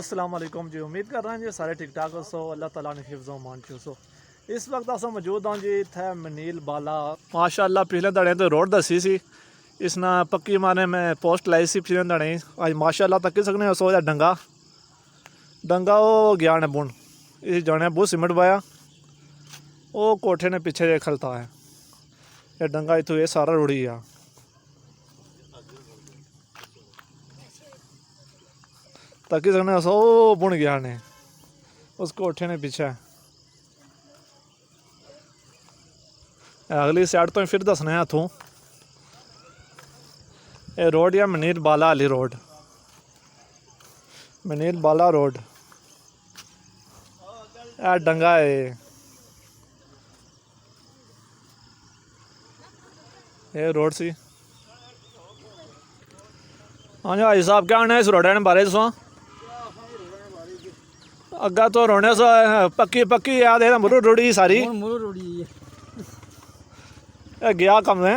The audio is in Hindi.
अस्सलाम वालेकुम जी। उम्मीद कर रहे हैं जी सारे ठीक ठाक हो सो अल्लाह ताला ने हिफ्ज़ मान चो सो। इस वक्त अस मौजूद हाँ जी इत्थे मनील बाला माशाअल्लाह। पिछले दड़े तो रोड दसी सी इसना पक्की मारने में पोस्ट लाई सी पिछले दड़े अज माशाअल्लाह तक्की सकने सो डंगा डंगा वो गया ने बुन इस जाने बहुत सीमेंट पाया वो कोठे ने पीछे खलता है ये डंगा इतों ये सारा रुड़ी गया तकी सकने सो बुन गया ने उस कोठे ने पीछे अगली साइड तो फिर दसने इतों ये रोड या मनील बाला वाली रोड मनील बाला रोड यह डंगा है ये रोड सी। हाँ जी भाई साहब क्या आना इस रोड ने बारे दसो अग्गा तो रोने सो पक्की पक्की याद है मुरु रुड़ी सारी मुरु रुड़ी गया कम है।